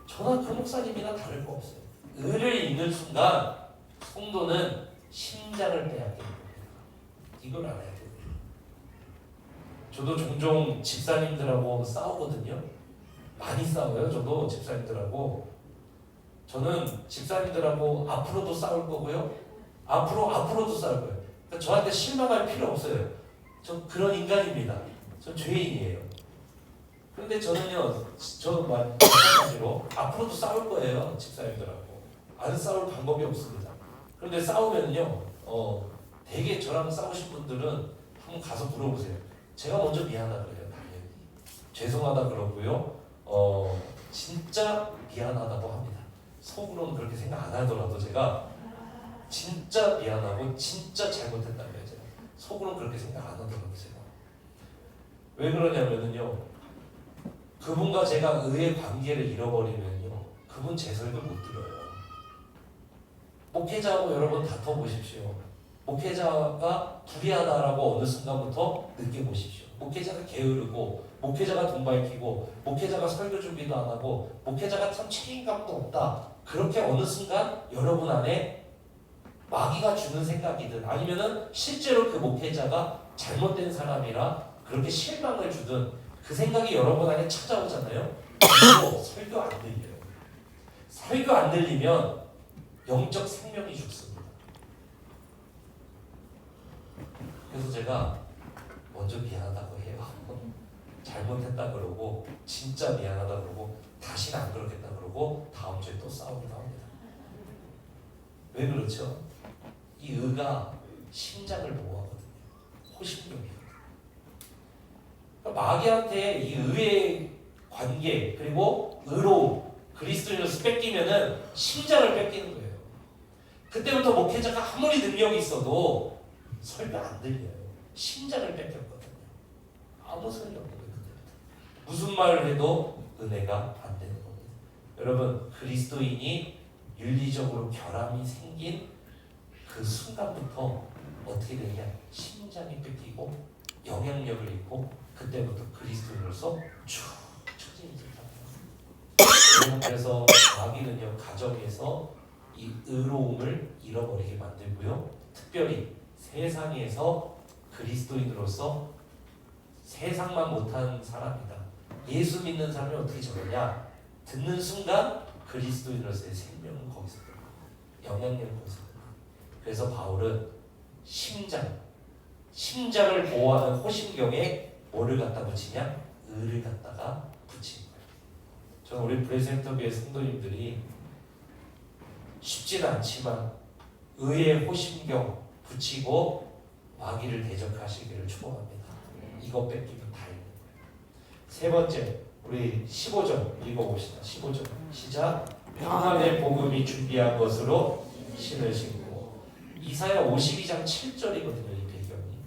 저나 그 목사님이나 다를 거 없어요. 의를 읽는 순간 성도는 심장을 빼앗기는 겁니다. 이걸 알아야 돼요. 저도 종종 집사님들하고 싸우거든요. 많이 싸워요. 저도 집사님들하고. 저는 집사님들하고 앞으로도 싸울 거고요. 앞으로도 싸울 거예요. 그러니까 저한테 실망할 필요 없어요. 저 그런 인간입니다. 전 죄인이에요. 그런데 저는요, 저는 마찬가지로 앞으로도 싸울 거예요. 집사님들하고. 안 싸울 방법이 없습니다. 그런데 싸우면요, 되게 저랑 싸우신 분들은 한번 가서 물어보세요. 제가 먼저 미안하다 그래요. 당연히. 죄송하다 그러고요. 진짜 미안하다고 합니다. 속으로는 그렇게 생각 안 하더라도 제가 진짜 미안하고 진짜 잘못했다고요. 제가 속으로는 그렇게 생각 안 하더라도 제가. 왜 그러냐면요, 그분과 제가 의의 관계를 잃어버리면요, 그분 제 설교 못 들어요. 목회자하고 여러분 다퉈보십시오. 목회자가 불의하다라고 어느 순간부터 느껴보십시오. 목회자가 게으르고, 목회자가 돈 밝히고, 목회자가 설교 준비도 안 하고, 목회자가 참 책임감도 없다. 그렇게 어느 순간 여러분 안에 마귀가 주는 생각이든 아니면은 실제로 그 목회자가 잘못된 사람이라 그렇게 실망을 주든 그 생각이 여러분 안에 찾아오잖아요. 그리고 설교 안 들려요. 설교 안 들리면 영적 생명이 죽습니다. 그래서 제가 먼저 미안하다고 해요. 잘못했다 그러고 진짜 미안하다 그러고 다시는 안 그러겠다 그러고 다음 주에 또 싸우기도 합니다. 왜 그렇죠? 이 의가 심장을 보호하거든요. 호심경이에요. 그러니까 마귀한테 이 의의 관계 그리고 의로움 그리스도인으로서 뺏기면은 심장을 뺏기는 거예요. 그때부터 목회자가 아무리 능력이 있어도 설교 안 들려요. 심장을 뺏겼거든요. 아무 소리 없는 거예요. 그때부터. 무슨 말을 해도 은혜가 안 되는 겁니다. 여러분, 그리스도인이 윤리적으로 결함이 생긴 그 순간부터 어떻게 되냐? 심장이 뺏기고 영향력을 잃고 그때부터 그리스도인으로서 쭉 처진이 됩니다. 그래서 마귀는요, 가정에서 이 의로움을 잃어버리게 만들고요, 특별히 세상에서 그리스도인으로서 세상만 못한 사람이다. 예수 믿는 사람이 어떻게 저러냐? 듣는 순간 그리스도인으로서의 생명은 거기서 들어요. 영향력은 거기서 들어요. 그래서 바울은 심장을 보호하는 호심경에 뭐를 갖다 붙이냐? 의를 갖다가 붙인 거예요. 저는 우리 브레센터교회 성도님들이 쉽지는 않지만 의의 호심경 붙이고 마귀를 대적하시기를 축원합니다. 이거 뺏기면 다 있는 거예요. 세 번째, 우리 15절 읽어봅시다. 15절 시작. 평안의 복음이 준비한 것으로 신을 신고. 이사야 52장 7절이거든요. 이 배경이.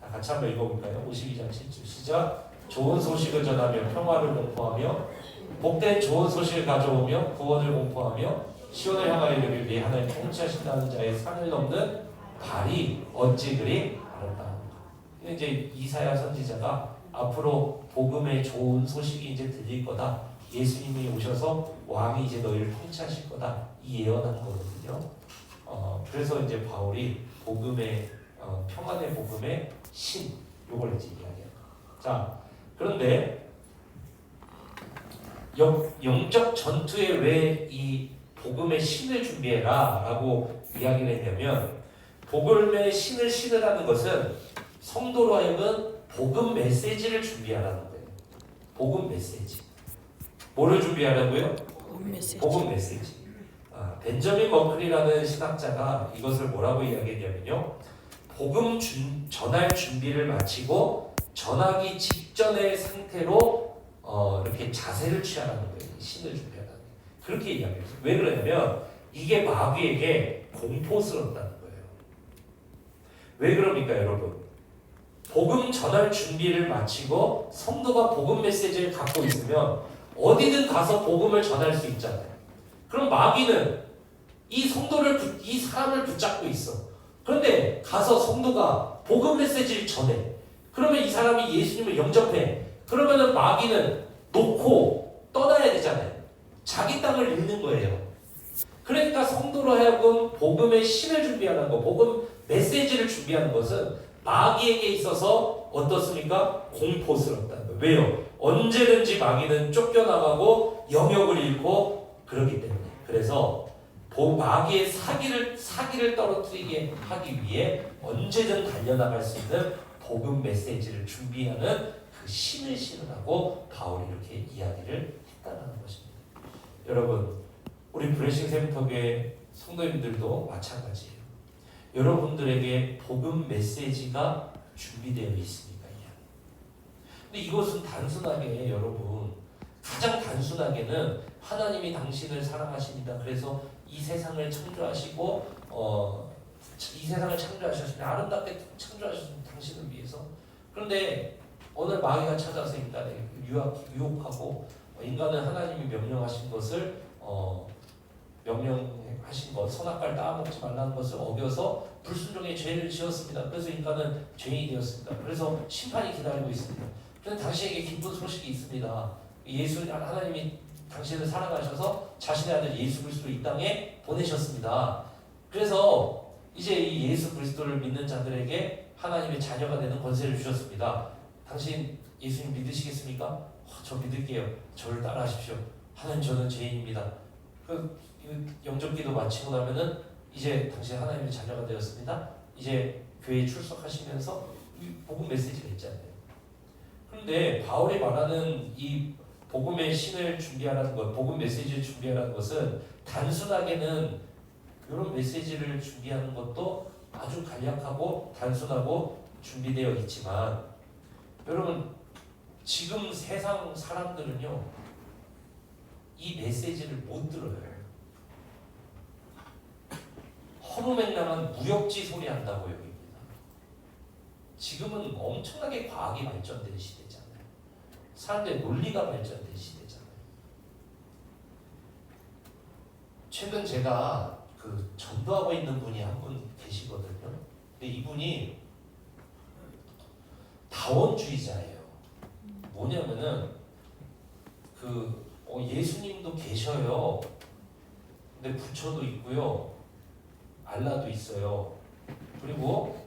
같이 한번 읽어볼까요? 52장 7절 시작. 좋은 소식을 전하며 평화를 공포하며 복된 좋은 소식을 가져오며 구원을 공포하며 시온을 향하여 이르기를 하나님 통치하신다는 자의 산을 넘는 발이 어찌 그리 아름다운가. 이제 이사야 선지자가 앞으로 복음의 좋은 소식이 이제 들릴 거다. 예수님이 오셔서 왕이 이제 너희를 통치하실 거다. 이 예언한 거거든요. 그래서 이제 바울이 복음의 평안의 복음의 신 요걸 이제 이야기해요. 자, 그런데 영적 전투에 왜 이 복음의 신을 준비해라 라고 이야기를 했냐면, 복음의 신을 신으라는 것은 성도로 하여금 복음 메시지를 준비하라는 거예요. 복음 메시지. 뭐를 준비하라고요? 복음 메시지. 벤저민 머클이라는 신학자가 이것을 뭐라고 이야기했냐면요, 복음 전할 준비를 마치고 전하기 직전의 상태로 이렇게 자세를 취하라는 거예요. 신을 준비하라는 거예요. 그렇게 이야기했어요. 왜 그러냐면 이게 마귀에게 공포스럽다는 거예요. 왜 그럽니까, 여러분? 복음 전할 준비를 마치고 성도가 복음 메시지를 갖고 있으면 어디든 가서 복음을 전할 수 있잖아요. 그럼 마귀는 이 사람을 붙잡고 있어. 그런데 가서 성도가 복음 메시지를 전해. 그러면 이 사람이 예수님을 영접해. 그러면은 마귀는 놓고 떠나야 되잖아요. 자기 땅을 잃는 거예요. 그러니까 성도로 하여금 복음의 신을 준비하는 거, 복음 메시지를 준비하는 것은 마귀에게 있어서 어떻습니까? 공포스럽다는 거예요. 왜요? 언제든지 마귀는 쫓겨나가고 영역을 잃고 그러기 때문에. 그래서 마귀의 사기를 떨어뜨리게 하기 위해 언제든 달려나갈 수 있는 복음 메시지를 준비하는 그 신을 신으라고 바울이 이렇게 이야기를 했다는 것입니다. 여러분, 우리 블레싱 세미터교회 성도님들도 마찬가지예요. 여러분들에게 복음 메시지가 준비되어 있습니까? 근데 이것은 단순하게 여러분, 가장 단순하게는 하나님이 당신을 사랑하십니다. 그래서 이 세상을 창조하시고 이 세상을 창조하셨습니다. 아름답게 창조하셨습니다. 당신을 위해서. 그런데 오늘 마귀가 찾아서 인간에게 유혹하고 인간은 하나님이 명령하신 것을 명령하신 것, 선악과를 따먹지 말라는 것을 어겨서 불순종의 죄를 지었습니다. 그래서 인간은 죄인이 되었습니다. 그래서 심판이 기다리고 있습니다. 그런데 당신에게 기쁜 소식이 있습니다. 하나님이 당신을 사랑하셔서 자신의 아들 예수 그리스도를 이 땅에 보내셨습니다. 그래서 이제 이 예수 그리스도를 믿는 자들에게 하나님의 자녀가 되는 권세를 주셨습니다. 당신 예수님 믿으시겠습니까? 저 믿을게요. 저를 따라하십시오. 하나님, 저는 죄인입니다. 그 영접기도 마치고 나면은 이제 당신 하나님의 자녀가 되었습니다. 이제 교회에 출석하시면서 이 복음 메시지가 있잖아요. 그런데 바울이 말하는 이 복음의 신을 준비하라는 것, 복음 메시지를 준비하라는 것은 단순하게는 이런 메시지를 준비하는 것도 아주 간략하고 단순하고 준비되어 있지만, 여러분, 지금 세상 사람들은요, 이 메시지를 못 들어요. 허무맹랑한 무협지 소리 한다고 여깁니다. 지금은 엄청나게 과학이 발전된 시대잖아요. 사람들의 논리가 발전된 시대잖아요. 최근 제가 전도하고 있는 분이 한 분 계시거든요. 근데 이분이 다원주의자예요. 뭐냐면은 예수님도 계셔요. 근데 부처도 있고요. 알라도 있어요. 그리고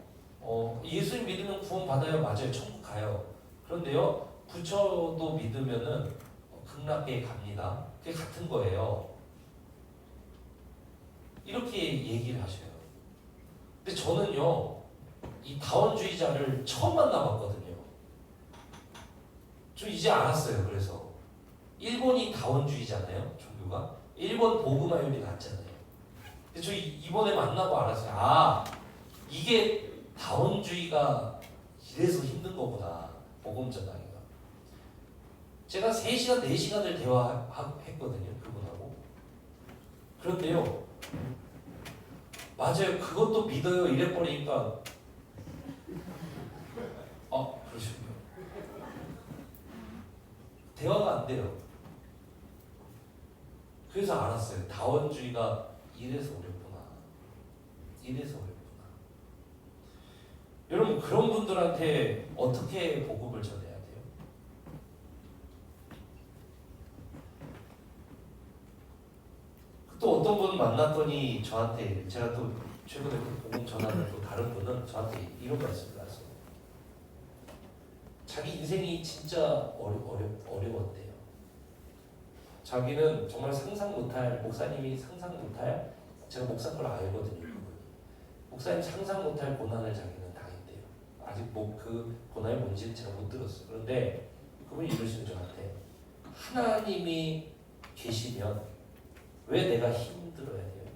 예수님 믿으면 구원 받아요. 맞아요. 천국 가요. 그런데요, 부처도 믿으면은 극락에 갑니다. 그게 같은 거예요. 이렇게 얘기를 하셔요. 근데 저는요, 이 다원주의자를 처음 만나봤거든요. 저 이제 알았어요. 그래서 일본이 다원주의잖아요. 종교가 일본 보그마요리 같잖아요. 근데 저 이번에 만나고 알았어요. 이게 다원주의가 이래서 힘든 거구나. 복음 전하기가. 제가 3시간, 4시간을 대화했거든요. 그분하고. 그런데요, 맞아요. 그것도 믿어요. 이래버리니까 그러시군요. 대화가 안 돼요. 그래서 알았어요. 다원주의가 이래서 어렵구나. 이래서 어렵구나. 여러분, 그런 분들한테 어떻게 복음을 전해야 돼요? 또 어떤 분 만났더니 저한테, 제가 또 최근에 복음 전하는 또 다른 분은 저한테 이런 말씀을 하세요. 자기 인생이 진짜 어려웠대요. 자기는 정말 상상 못할, 목사님이 상상 못할, 제가 목사 걸 알거든요. 그분이. 목사님 상상 못할 고난을 자기는 당했대요. 아직 그 고난이 뭔지는 제가 못 들었어요. 그런데 그분이 이러시는 저한테, 하나님이 계시면 왜 내가 힘들어야 돼요?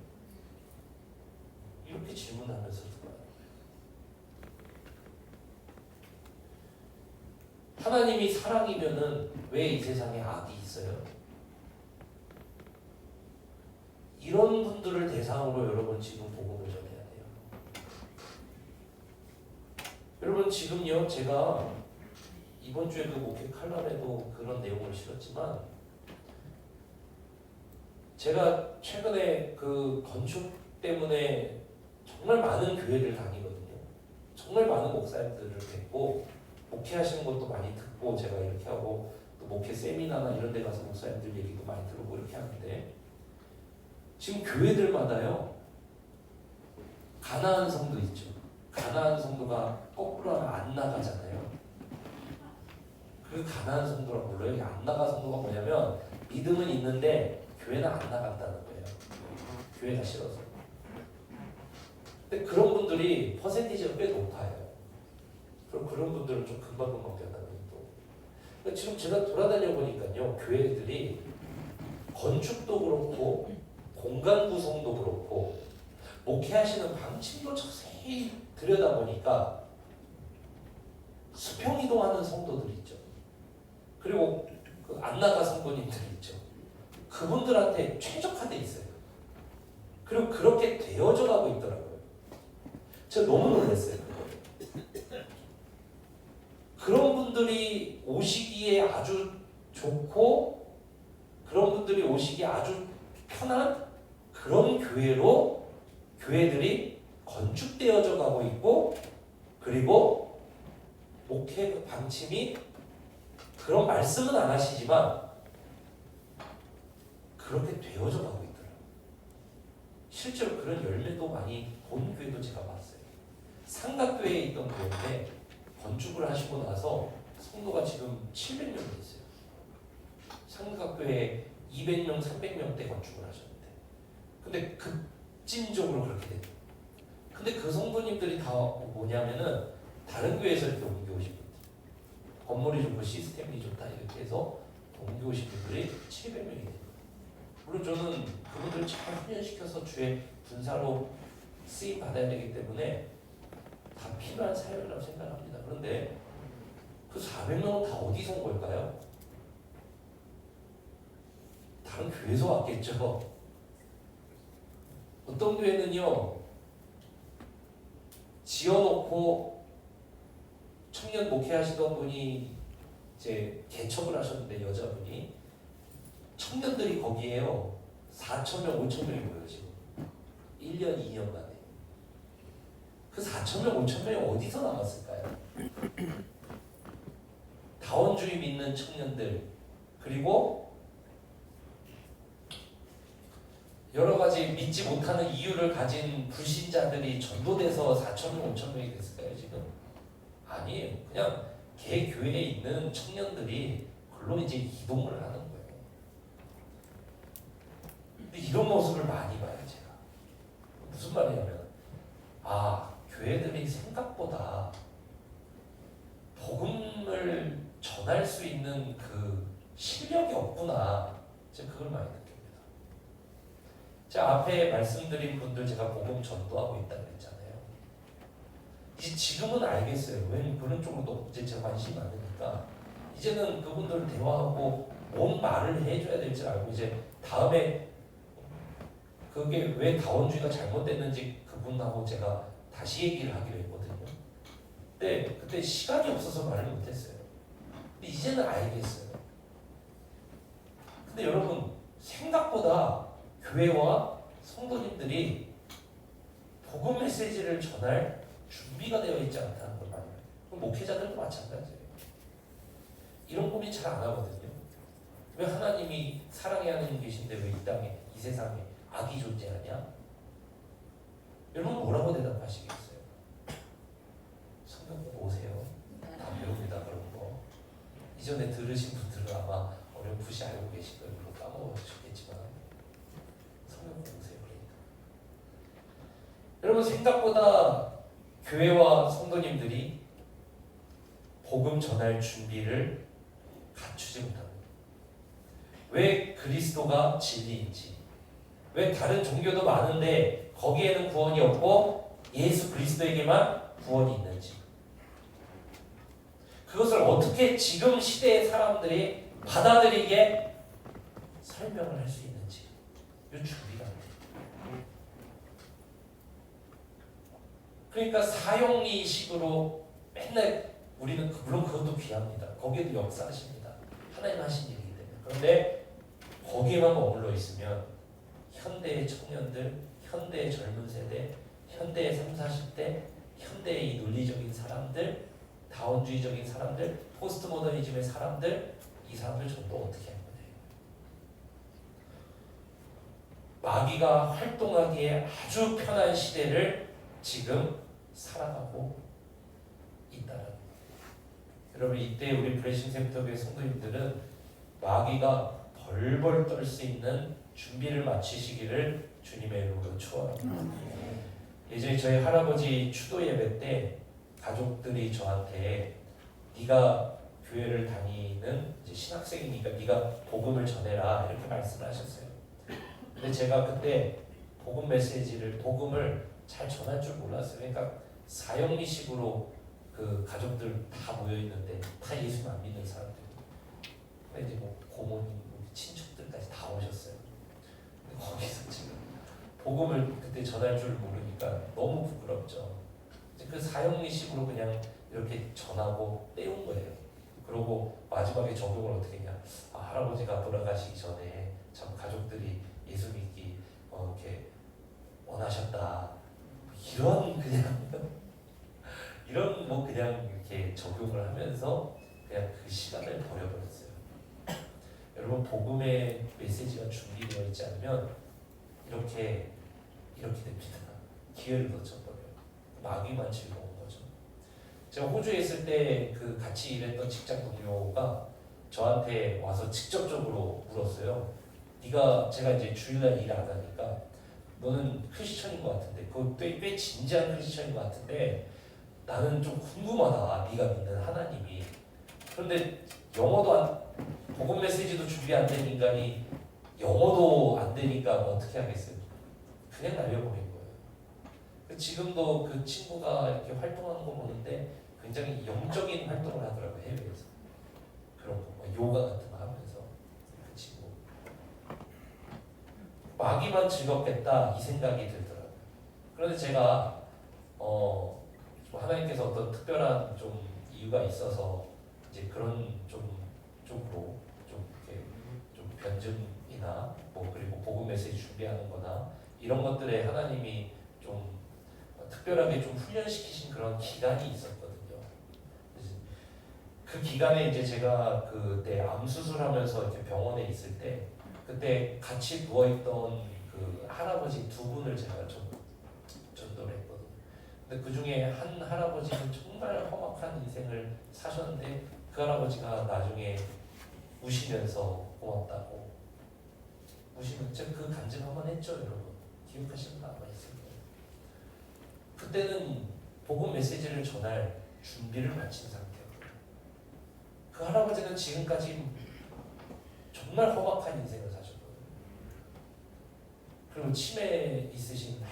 이렇게 질문하면서 들어요. 하나님이 사랑이면은 왜 이 세상에 악이 있어요? 이런 분들을 대상으로 여러분 지금 복음을 전해야 돼요. 여러분, 지금요, 제가 이번 주에도 목회 칼럼에도 그런 내용을 실었지만, 제가 최근에 그 건축 때문에 정말 많은 교회를 다니거든요. 정말 많은 목사님들을 뵙고 목회하시는 것도 많이 듣고 제가 이렇게 하고 또 목회 세미나나 이런 데 가서 목사님들 얘기도 많이 들어보고 이렇게 하는데 지금 교회들마다요 가나안 성도 있죠. 가나안 성도가 거꾸로 하면 안 나가잖아요. 그 가나안 성도라고 불러요. 이 안 나가 성도가 뭐냐면 믿음은 있는데 교회는 안 나갔다는 거예요. 교회가 싫어서. 근데 그런 분들이 퍼센티지가 꽤 높아요. 그럼 그런 분들은 좀 금방금방 변하는 또. 그러니까 지금 제가 돌아다녀 보니까요, 교회들이 건축도 그렇고 공간 구성도 그렇고 목회하시는 방침도 자세히 들여다보니까 수평 이동하는 성도들이 있죠. 그리고 그 안나가 성도님들이 있죠. 그분들한테 최적화돼 있어요. 그리고 그렇게 되어져 가고 있더라고요. 제가 너무 놀랐어요. 그런 분들이 오시기에 아주 좋고 그런 분들이 오시기에 아주 편한 그런 교회들이 건축되어져 가고 있고 그리고 목회 방침이 그런 말씀은 안 하시지만 그렇게 되어져 가고 있더라고요. 실제로 그런 열매도 많이 본 교회도 제가 봤어요. 삼각교회에 있던 교회인데 건축을 하시고 나서 성도가 지금 700명이 있어요. 삼각교회 200명, 300명대 건축을 하셨는데 근데 급진적으로 그렇게 됐죠. 근데 그 성도님들이 다 뭐냐면은 다른 교회에서 이렇게 옮겨오신 분들 건물이 좋고 시스템이 좋다 이렇게 해서 옮겨오신 분들이 700명이 돼요. 물론 저는 그분들을 잘 훈련시켜서 주의 분사로 쓰임 받아야 되기 때문에 다 필요한 사역이라고 생각합니다. 그런데 그 400명은 다 어디서 온 걸까요? 다른 교회에서 왔겠죠. 어떤 교회는요 지어놓고 청년 목회하시던 분이 이제 개척을 하셨는데 여자분이 청년들이 거기에요 4,000명, 5,000명이 모여요 지금 1년, 2년 만에. 그 4,000명, 5,000명이 어디서 나왔을까요? 다원주의 믿는 청년들 그리고 여러 가지 믿지 못하는 이유를 가진 불신자들이 전도돼서 4,000명, 5,000명이 됐을까요 지금? 아니에요. 그냥 개 교회에 있는 청년들이 물론 이제 이동을 하는 거예요. 근데 이런 모습을 많이 봐요 제가. 무슨 말이냐면 교회들이 생각보다 복음을 전할 수 있는 그 실력이 없구나. 제가 그걸 많이 느낍니다. 제가 앞에 말씀드린 분들 제가 복음 전도하고 있다고 했잖아요. 이제 지금은 알겠어요. 왜냐면 그런 쪽으로 이제 제가 관심이 많으니까 이제는 그분들 대화하고 뭔 말을 해줘야 될지 알고 이제 다음에 그게 왜 다원주의가 잘못됐는지 그분하고 제가 다시 얘기를 하기로 했거든요. 근데 그때 시간이 없어서 말을 못했어요. 근데 이제는 알겠어요. 근데 여러분 생각보다 교회와 성도님들이 복음 메시지를 전할 준비가 되어 있지 않다는 걸 말해요. 목회자들도 마찬가지예요. 이런 고민 잘 안 하거든요. 왜 하나님이 사랑의 하나님 계신데 왜 이 땅에 이 세상에 악이 존재하냐? 여러분 뭐라고 대답하시겠어요? 성경 보고 오세요. 다 배웁니다 그런 거. 이전에 들으신 분들은 아마 어렴풋이 알고 계실 거예요. 물론 까먹으셨겠지만 성경 보고 오세요. 그러니까. 여러분 생각보다 교회와 성도님들이 복음 전할 준비를 갖추지 못합니다. 왜 그리스도가 진리인지, 왜 다른 종교도 많은데 거기에는 구원이 없고 예수 그리스도에게만 구원이 있는지, 그것을 어떻게 지금 시대의 사람들이 받아들이게 설명을 할 수 있는지 이 준비가 안 돼요. 그러니까 사형리식으로 맨날 우리는 물론 그것도 귀합니다. 거기에도 역사하십니다. 하나님 하신 일이기 때문에. 그런데 거기에만 머물러 있으면 현대의 청년들, 현대의 젊은 세대, 현대의 30, 40대, 현대의 이 논리적인 사람들, 다원주의적인 사람들, 포스트 모더니즘의 사람들, 이 사람들 전도 어떻게 한 거냐. 마귀가 활동하기에 아주 편한 시대를 지금 살아가고 있다는 거예요. 여러분 이때 우리 브레싱 센터교회 성도님들은 마귀가 벌벌 떨 수 있는 준비를 마치시기를 주님의 이름으로 축원합니다. 예전에 저희 할아버지 추도 예배 때 가족들이 저한테 네가 교회를 다니는 이제 신학생이니까 네가 복음을 전해라 이렇게 말씀하셨어요. 근데 제가 그때 복음을 잘 전할 줄 몰랐어요. 그러니까 사형리식으로 그 가족들 다 모여 있는데 다 예수 안 믿는 사람들. 이제 뭐 고모님, 친척들까지 다 오셨어요. 거기서 지금 복음을 그때 전할 줄 모르니까 너무 부끄럽죠. 그 사형리식으로 그냥 이렇게 전하고 떼운 거예요. 그러고 마지막에 적용을 어떻게 했냐? 할아버지가 돌아가시기 전에 참 가족들이 예수 믿기 이렇게 원하셨다. 이런 그냥 이런 뭐 그냥 이렇게 적용을 하면서 그냥 그 시간을 버려버렸어요. 여러분 복음의 메시지가 준비되어 있지 않으면 이렇게 됩니다. 기회를 놓쳐버려요. 마귀만 즐거운 거죠. 제가 호주에 있을 때 그 같이 일했던 직장 동료가 저한테 와서 직접적으로 물었어요. 제가 이제 주일날 일 안 하니까 너는 크리스천인 것 같은데, 그거 꽤 진지한 크리스천인 것 같은데 나는 좀 궁금하다. 네가 믿는 하나님이. 그런데 복음 메시지도 준비 안 된 인간이 영어도 안 되니까 어떻게 하겠어요? 그냥 날려보낸 거예요. 지금도 그 친구가 이렇게 활동하는 거 보는데 굉장히 영적인 활동을 하더라고요. 해외에서. 그런 거, 요가 같은 거 하면서. 그 친구. 마귀만 즐겁겠다 이 생각이 들더라고요. 그런데 제가 하나님께서 어떤 특별한 좀 이유가 있어서 이제 그런 쪽으로 이렇게 좀 변증이나 그리고 복음 메시지 준비하는 거나 이런 것들에 하나님이 좀 특별하게 좀 훈련시키신 그런 기간이 있었거든요. 그 기간에 이제 제가 그때 암 수술하면서 이렇게 병원에 있을 때 그때 같이 누워있던 그 할아버지 두 분을 제가 전도를 했거든요. 근데 그 중에 한 할아버지는 정말 험악한 인생을 사셨는데 그 할아버지가 나중에 우시면서 고맙다고 우시면서 그 간증 한번 했죠, 여러분. 기억하시는 분 아마 있을 거예요. 그때는 복음 메시지를 전할 준비를 마친 상태였거든요. 그 할아버지는 지금까지 정말 험악한 인생을 사셨거든요. 그리고 치매 있으신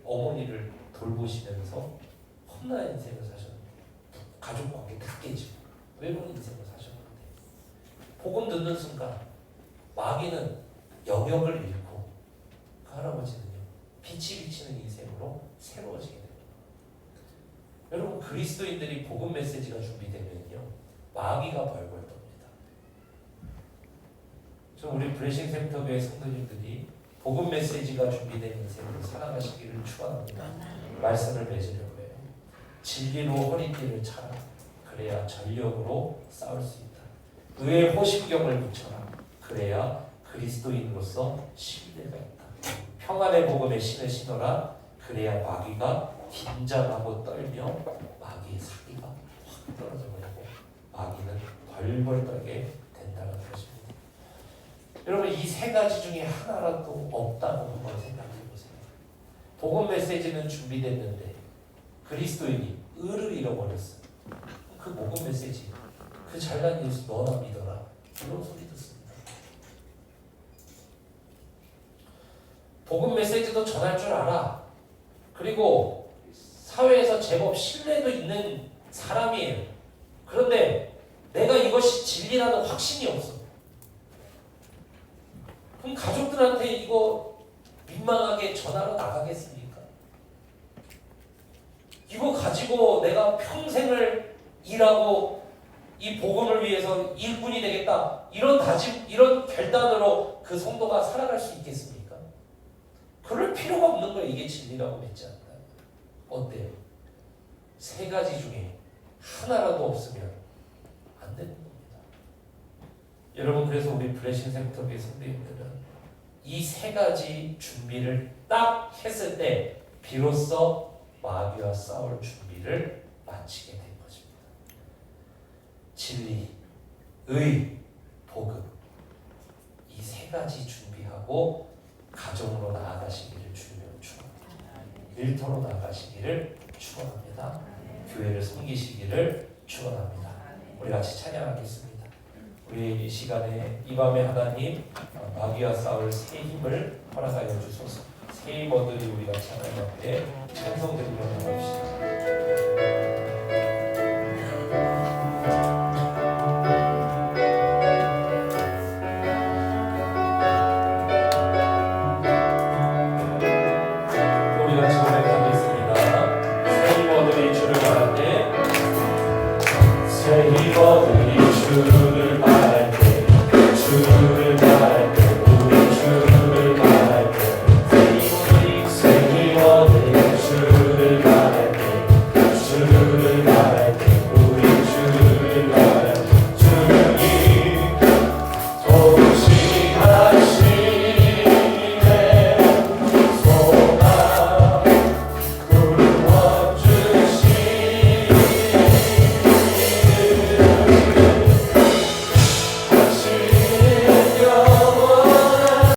어머니를 돌보시면서 험난한 인생을 사셨는데 가족 관계 다 깨지고 외로운 인생을 사셨는데 복음 듣는 순간 마귀는 영역을 잃고 그 할아버지는요 빛이 비치는 인생으로 새로워지게 됩니다. 여러분 그리스도인들이 복음 메시지가 준비되면요 마귀가 벌벌 떱니다. 우리 브레싱 센터교회 성도님들이 복음 메시지가 준비된 인생으로 살아가시기를 축원합니다. 말씀을 맺으려고 해요. 진리로 허리띠를 차라. 그래야 전력으로 싸울 수 있다. 의의 호심경을 붙여라. 그래야 그리스도인으로서 신뢰가 있다. 평안의 복음의 신을 신어라. 그래야 마귀가 긴장하고 떨며 마귀의 사기가 확 떨어져 버리고 마귀는 벌벌 떨게 된다는 것입니다. 여러분 이 세 가지 중에 하나라도 없다고 한번 생각해 보세요. 복음 메시지는 준비됐는데 그리스도인이 의를 잃어버렸어요. 그 복음 메시지, 그 잘난 예수 너나 믿어라. 이런 소리 듣습니다. 복음 메시지도 전할 줄 알아. 그리고 사회에서 제법 신뢰도 있는 사람이에요. 그런데 내가 이것이 진리라는 확신이 없어. 그럼 가족들한테 이거 민망하게 전하러 나가겠습니까? 이거 가지고 내가 평생을 일하고 이 복음을 위해서 일꾼이 되겠다. 이런 결단으로 그 성도가 살아갈 수 있겠습니까? 그럴 필요가 없는 거예요. 이게 진리라고 믿지 않는다. 어때요? 세 가지 중에 하나라도 없으면 안 되는 겁니다. 여러분 그래서 우리 블레싱 센터교회 성도님들은 이 세 가지 준비를 딱 했을 때 비로소 마귀와 싸울 준비를 마치게 된 것입니다. 진리, 의, 복음 이 세 가지 준비하고 가정으로 나아가시기를 주님으로 축원합니다. 일터로 나아가시기를 축원합니다. 교회를 섬기시기를 축원합니다. 우리 같이 찬양하겠습니다. 우리 이 시간에 이 밤에 하나님 마귀와 싸울 새 힘을 허락하여 주소서. 새 힘 얻으리 우리가 하나님 앞에 찬송드리며 나갑시다.